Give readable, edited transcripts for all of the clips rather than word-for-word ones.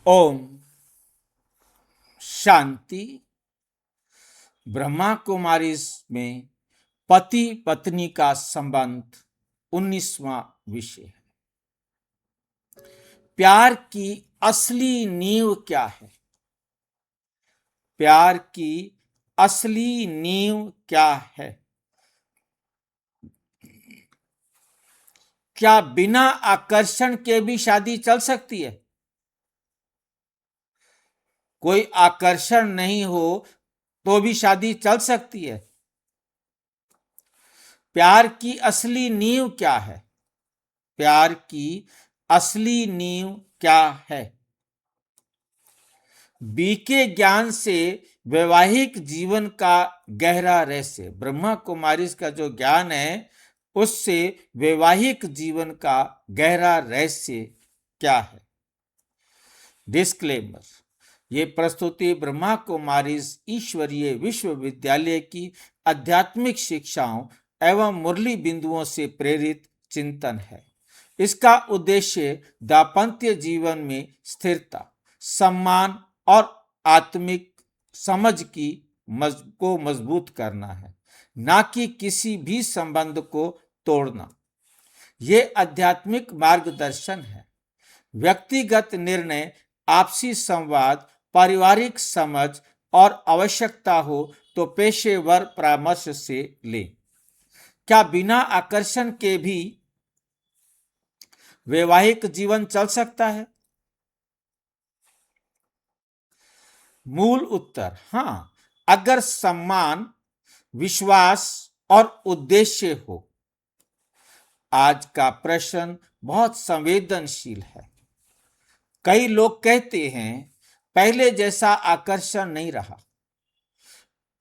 ओम शांति। ब्रह्मा कुमारी में पति पत्नी का संबंध 19वां विषय है। प्यार की असली नींव क्या है? प्यार की असली नींव क्या है? क्या बिना आकर्षण के भी शादी चल सकती है? कोई आकर्षण नहीं हो तो भी शादी चल सकती है? प्यार की असली नींव क्या है? प्यार की असली नींव क्या है? बीके ज्ञान से वैवाहिक जीवन का गहरा रहस्य। ब्रह्मा कुमारी का जो ज्ञान है उससे वैवाहिक जीवन का गहरा रहस्य क्या है? डिस्क्लेमर। ये प्रस्तुति ब्रह्मा कुमारी ईश्वरीय विश्वविद्यालय की आध्यात्मिक शिक्षाओं एवं मुरली बिंदुओं से प्रेरित चिंतन है। इसका उद्देश्य दाम्पत्य जीवन में स्थिरता, सम्मान और आत्मिक समझ को मजबूत करना है, ना कि किसी भी संबंध को तोड़ना। ये आध्यात्मिक मार्गदर्शन है। व्यक्तिगत निर्णय, आपसी संवाद, पारिवारिक समझ और आवश्यकता हो तो पेशेवर परामर्श से लें। क्या बिना आकर्षण के भी वैवाहिक जीवन चल सकता है? मूल उत्तर हाँ, अगर सम्मान, विश्वास और उद्देश्य हो। आज का प्रश्न बहुत संवेदनशील है। कई लोग कहते हैं पहले जैसा आकर्षण नहीं रहा,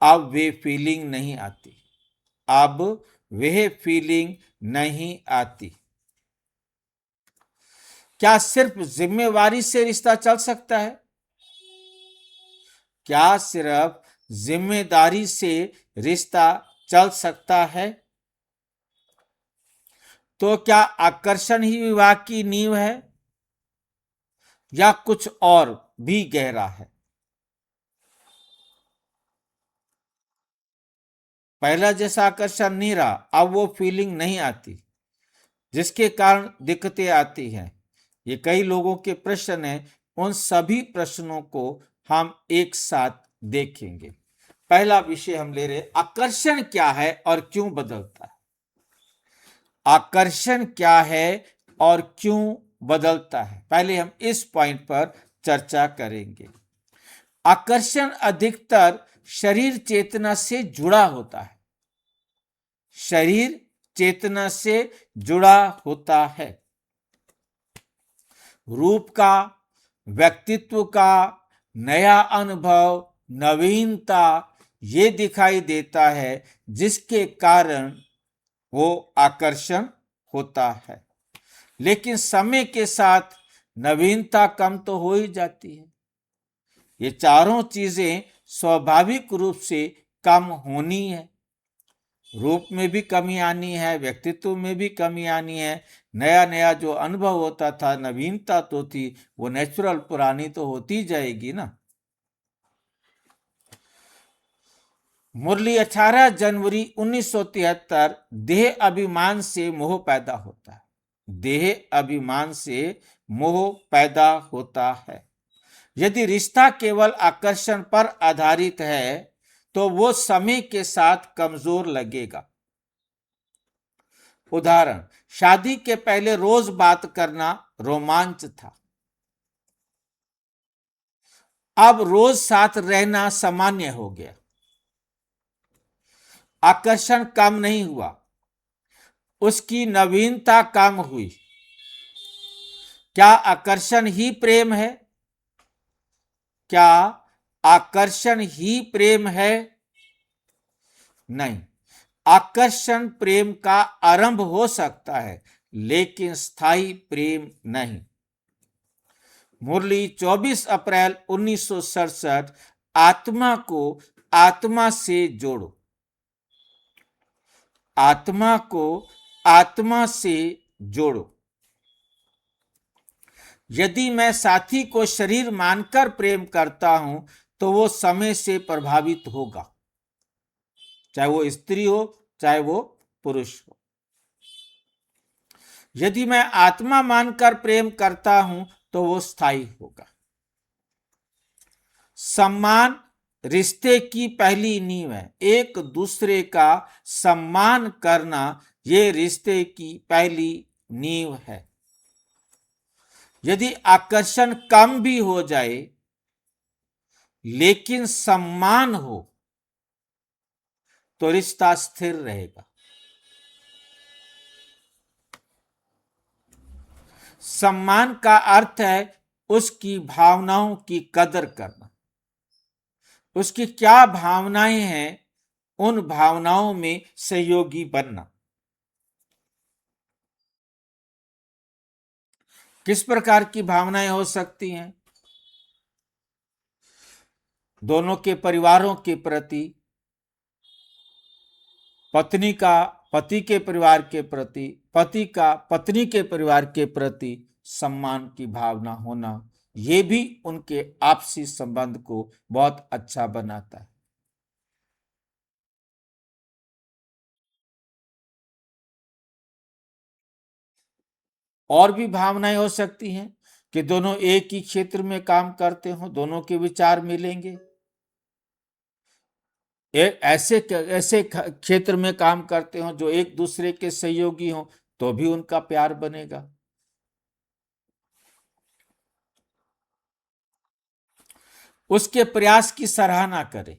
अब वे फीलिंग नहीं आती, अब वह फीलिंग नहीं आती। क्या सिर्फ जिम्मेवारी से रिश्ता चल सकता है? क्या सिर्फ जिम्मेदारी से रिश्ता चल सकता है? तो क्या आकर्षण ही विवाह की नींव है या कुछ और भी गहरा है? पहला जैसा आकर्षण नहीं रहा, अब वो फीलिंग नहीं आती, जिसके कारण दिक्कतें आती हैं। ये कई लोगों के प्रश्न हैं। उन सभी प्रश्नों को हम एक साथ देखेंगे। पहला विषय हम ले रहे, आकर्षण क्या है और क्यों बदलता है? आकर्षण क्या है और क्यों बदलता है? पहले हम इस पॉइंट पर चर्चा करेंगे। आकर्षण अधिकतर शरीर चेतना से जुड़ा होता है। शरीर चेतना से जुड़ा होता है। रूप का, व्यक्तित्व का, नया अनुभव, नवीनता ये दिखाई देता है, जिसके कारण वो आकर्षण होता है। लेकिन समय के साथ नवीनता कम तो हो ही जाती है। ये चारों चीजें स्वाभाविक रूप से कम होनी है। रूप में भी कमी आनी है, व्यक्तित्व में भी कमी आनी है। नया नया जो अनुभव होता था, नवीनता तो थी, वो नेचुरल पुरानी तो होती जाएगी ना। मुरली 18 जनवरी 1973। देह अभिमान से मोह पैदा होता है। देह अभिमान से मोह पैदा होता है। यदि रिश्ता केवल आकर्षण पर आधारित है तो वो समय के साथ कमजोर लगेगा। उदाहरण, शादी के पहले रोज बात करना रोमांच था, अब रोज साथ रहना सामान्य हो गया। आकर्षण कम नहीं हुआ, उसकी नवीनता कम हुई। क्या आकर्षण ही प्रेम है? क्या आकर्षण ही प्रेम है? नहीं, आकर्षण प्रेम का आरंभ हो सकता है, लेकिन स्थायी प्रेम नहीं। मुरली 24 अप्रैल 1967। आत्मा को आत्मा से जोड़ो। आत्मा को आत्मा से जोड़ो। यदि मैं साथी को शरीर मानकर प्रेम करता हूं तो वो समय से प्रभावित होगा, चाहे वो स्त्री हो चाहे वो पुरुष हो। यदि मैं आत्मा मानकर प्रेम करता हूं तो वो स्थायी होगा। सम्मान रिश्ते की पहली नींव है। एक दूसरे का सम्मान करना ये रिश्ते की पहली नींव है। यदि आकर्षण कम भी हो जाए लेकिन सम्मान हो तो रिश्ता स्थिर रहेगा। सम्मान का अर्थ है उसकी भावनाओं की कदर करना, उसकी क्या भावनाएं हैं उन भावनाओं में सहयोगी बनना। किस प्रकार की भावनाएं हो सकती हैं? दोनों के परिवारों के प्रति, पत्नी का पति के परिवार के प्रति, पति का पत्नी के परिवार के प्रति सम्मान की भावना होना, ये भी उनके आपसी संबंध को बहुत अच्छा बनाता है। और भी भावनाएं हो सकती हैं कि दोनों एक ही क्षेत्र में काम करते हो, दोनों के विचार मिलेंगे, ऐसे ऐसे क्षेत्र में काम करते हो जो एक दूसरे के सहयोगी हो, तो भी उनका प्यार बनेगा। उसके प्रयास की सराहना करें।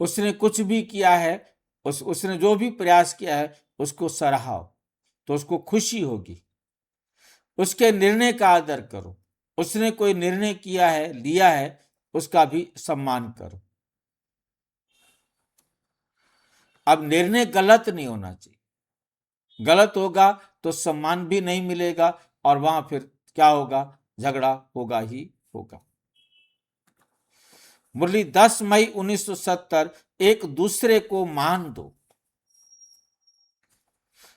उसने कुछ भी किया है, उसने जो भी प्रयास किया है उसको सराहो तो उसको खुशी होगी। उसके निर्णय का आदर करो। उसने कोई निर्णय किया है, लिया है, उसका भी सम्मान करो। अब निर्णय गलत नहीं होना चाहिए। गलत होगा तो सम्मान भी नहीं मिलेगा और वहां फिर क्या होगा? झगड़ा होगा ही होगा। मुरली 10 मई 1970। एक दूसरे को मान दो।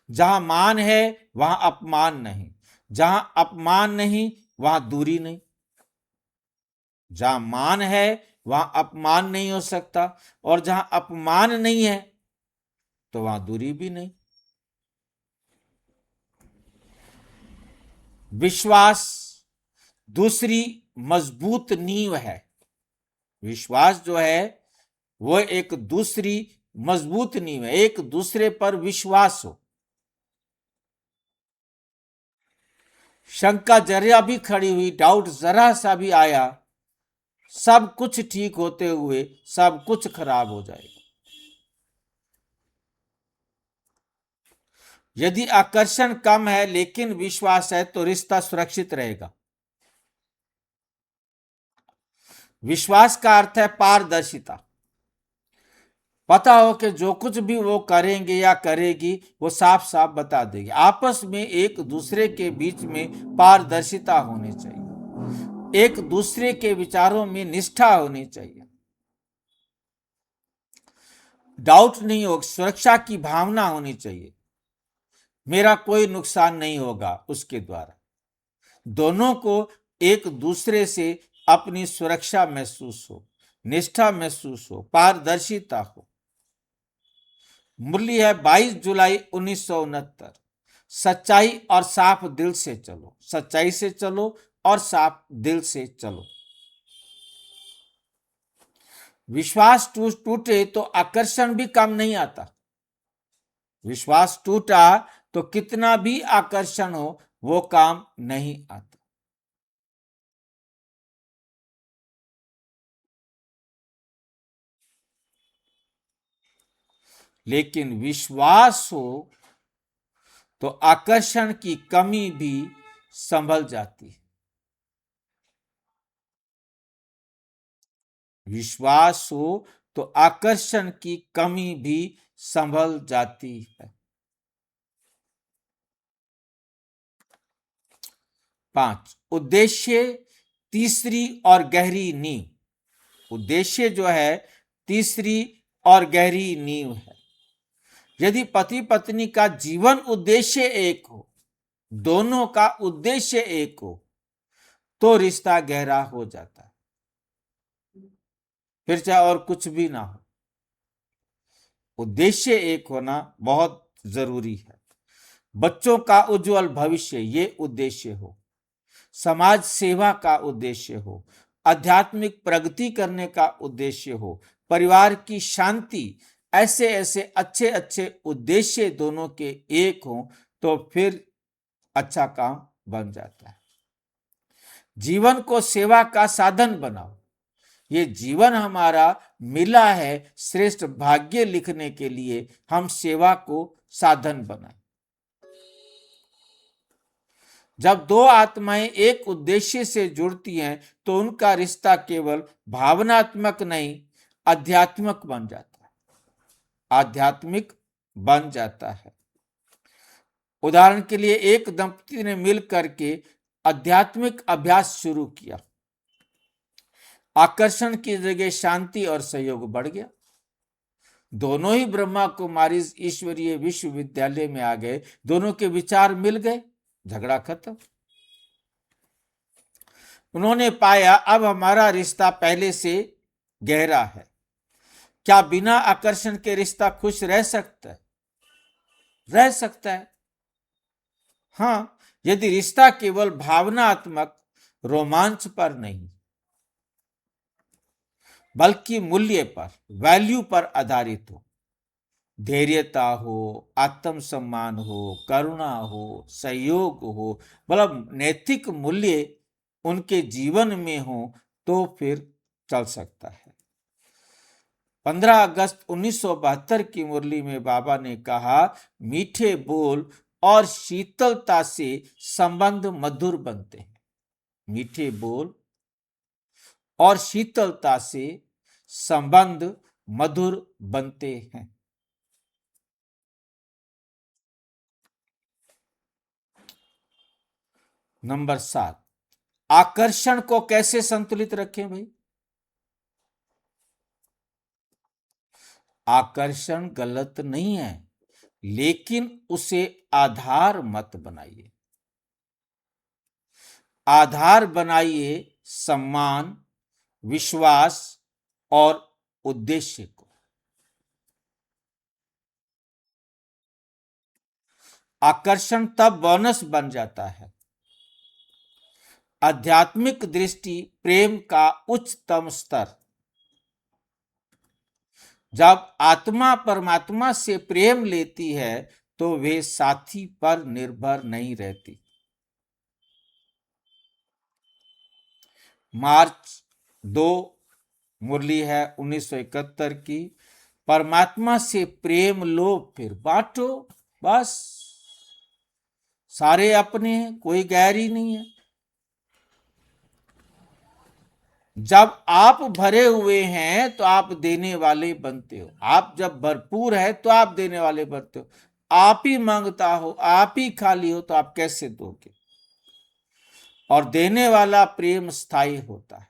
जहां मान है वहां अपमान नहीं, जहां अपमान नहीं वहां दूरी नहीं। जहां मान है वहां अपमान नहीं हो सकता और जहां अपमान नहीं है तो वहां दूरी भी नहीं। विश्वास दूसरी मजबूत नींव है। विश्वास जो है वो एक दूसरी मजबूत नींव है। एक दूसरे पर विश्वास हो। शंका जरा भी खड़ी हुई, डाउट जरा सा भी आया, सब कुछ ठीक होते हुए सब कुछ खराब हो जाएगा। यदि आकर्षण कम है लेकिन विश्वास है तो रिश्ता सुरक्षित रहेगा। विश्वास का अर्थ है पारदर्शिता। पता हो कि जो कुछ भी वो करेंगे या करेगी वो साफ साफ बता देगी। आपस में एक दूसरे के बीच में पारदर्शिता होनी चाहिए। एक दूसरे के विचारों में निष्ठा होनी चाहिए। डाउट नहीं हो, सुरक्षा की भावना होनी चाहिए। मेरा कोई नुकसान नहीं होगा उसके द्वारा। दोनों को एक दूसरे से अपनी सुरक्षा महसूस हो, निष्ठा महसूस हो, पारदर्शिता हो। मुरली है 22 जुलाई 1969। सच्चाई और साफ दिल से चलो। सच्चाई से चलो और साफ दिल से चलो। विश्वास टूटे तो आकर्षण भी कम नहीं आता। विश्वास टूटा तो कितना भी आकर्षण हो वो काम नहीं आता। लेकिन विश्वास हो तो आकर्षण की कमी भी संभल जाती है। विश्वास हो तो आकर्षण की कमी भी संभल जाती है। 5 उद्देश्य तीसरी और गहरी नींव। उद्देश्य जो है तीसरी और गहरी नींव है। यदि पति पत्नी का जीवन उद्देश्य एक हो दोनों का उद्देश्य एक हो तो रिश्ता गहरा हो जाता है, फिर चाहे और कुछ भी ना हो, उद्देश्य एक होना बहुत जरूरी है। बच्चों का उज्जवल भविष्य ये उद्देश्य हो, समाज सेवा का उद्देश्य हो, आध्यात्मिक प्रगति करने का उद्देश्य हो, परिवार की शांति, ऐसे ऐसे अच्छे अच्छे उद्देश्य दोनों के एक हों तो फिर अच्छा काम बन जाता है। जीवन को सेवा का साधन बनाओ। ये जीवन हमारा मिला है श्रेष्ठ भाग्य लिखने के लिए, हम सेवा को साधन बनाए। जब दो आत्माएं एक उद्देश्य से जुड़ती हैं तो उनका रिश्ता केवल भावनात्मक नहीं, आध्यात्मिक बन जाता है, आध्यात्मिक बन जाता है। उदाहरण के लिए एक दंपति ने मिल करके आध्यात्मिक अभ्यास शुरू किया, आकर्षण की जगह शांति और सहयोग बढ़ गया। दोनों ही ब्रह्मा कुमारी ईश्वरीय विश्वविद्यालय में आ गए, दोनों के विचार मिल गए, झगड़ा खत्म। उन्होंने पाया अब हमारा रिश्ता पहले से गहरा है। क्या बिना आकर्षण के रिश्ता खुश रह सकता है? रह सकता है, हाँ, यदि रिश्ता केवल भावनात्मक रोमांच पर नहीं बल्कि मूल्य पर, वैल्यू पर आधारित हो, धैर्यता हो, आत्मसम्मान हो, करुणा हो, सहयोग हो, मतलब नैतिक मूल्य उनके जीवन में हो तो फिर चल सकता है। 15 अगस्त 1972 की मुरली में बाबा ने कहा, मीठे बोल और शीतलता से संबंध मधुर बनते हैं। मीठे बोल और शीतलता से संबंध मधुर बनते हैं। नंबर 7, आकर्षण को कैसे संतुलित रखें भाई? आकर्षण गलत नहीं है, लेकिन उसे आधार मत बनाइए। आधार बनाइए सम्मान, विश्वास और उद्देश्य को। आकर्षण तब बोनस बन जाता है। आध्यात्मिक दृष्टि प्रेम का उच्चतम स्तर। जब आत्मा परमात्मा से प्रेम लेती है तो वे साथी पर निर्भर नहीं रहती। मार्च 2 मुरली है 1971 की, परमात्मा से प्रेम लो फिर बांटो, बस। सारे अपने हैं, कोई गैर ही नहीं है। जब आप भरे हुए हैं तो आप देने वाले बनते हो। आप जब भरपूर है तो आप देने वाले बनते हो। आप ही मांगता हो, आप ही खाली हो तो आप कैसे दोगे? और देने वाला प्रेम स्थायी होता है,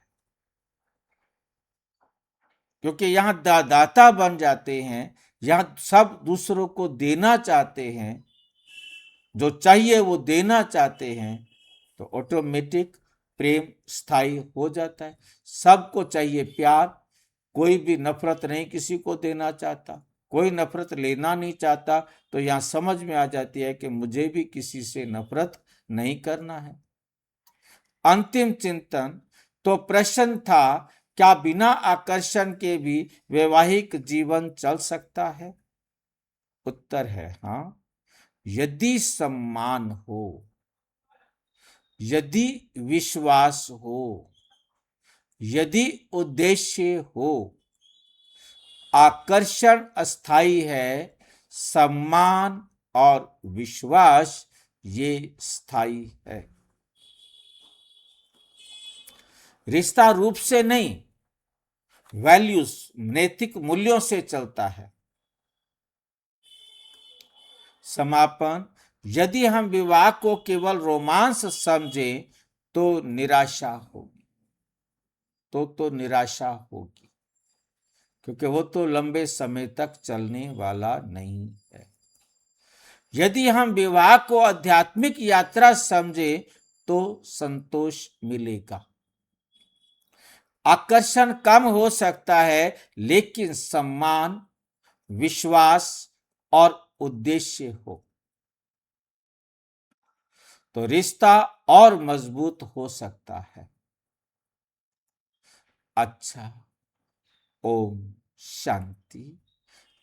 क्योंकि यहां दाता बन जाते हैं, यहां सब दूसरों को देना चाहते हैं, जो चाहिए वो देना चाहते हैं, तो ऑटोमेटिक प्रेम स्थायी हो जाता है। सबको चाहिए प्यार, कोई भी नफरत नहीं किसी को देना चाहता, कोई नफरत लेना नहीं चाहता। तो यहां समझ में आ जाती है कि मुझे भी किसी से नफरत नहीं करना है। अंतिम चिंतन तो प्रश्न था, क्या बिना आकर्षण के भी वैवाहिक जीवन चल सकता है? उत्तर है हाँ, यदि सम्मान हो, यदि विश्वास हो, यदि उद्देश्य हो। आकर्षण अस्थाई है, सम्मान और विश्वास ये स्थायी है। रिश्ता रूप से नहीं, वैल्यूज, नैतिक मूल्यों से चलता है। समापन, यदि हम विवाह को केवल रोमांस समझें तो निराशा होगी, तो निराशा होगी, क्योंकि वो तो लंबे समय तक चलने वाला नहीं है। यदि हम विवाह को आध्यात्मिक यात्रा समझे तो संतोष मिलेगा। आकर्षण कम हो सकता है, लेकिन सम्मान, विश्वास और उद्देश्य हो तो रिश्ता और मजबूत हो सकता है। अच्छा, ओम शांति।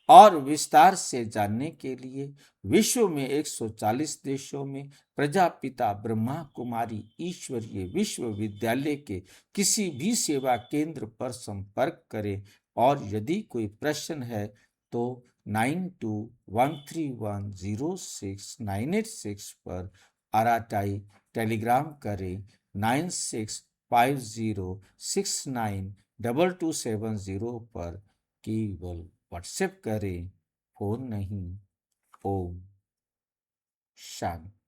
और विस्तार से जानने के लिए विश्व में 140 देशों में प्रजापिता ब्रह्मा कुमारी ईश्वरीय विश्वविद्यालय के किसी भी सेवा केंद्र पर संपर्क करें। और यदि कोई प्रश्न है तो 9213106986 पर आरटीआई टेलीग्राम करें। 9650692270 पर केवल व्हाट्सएप करें, फोन नहीं। ओम शांति।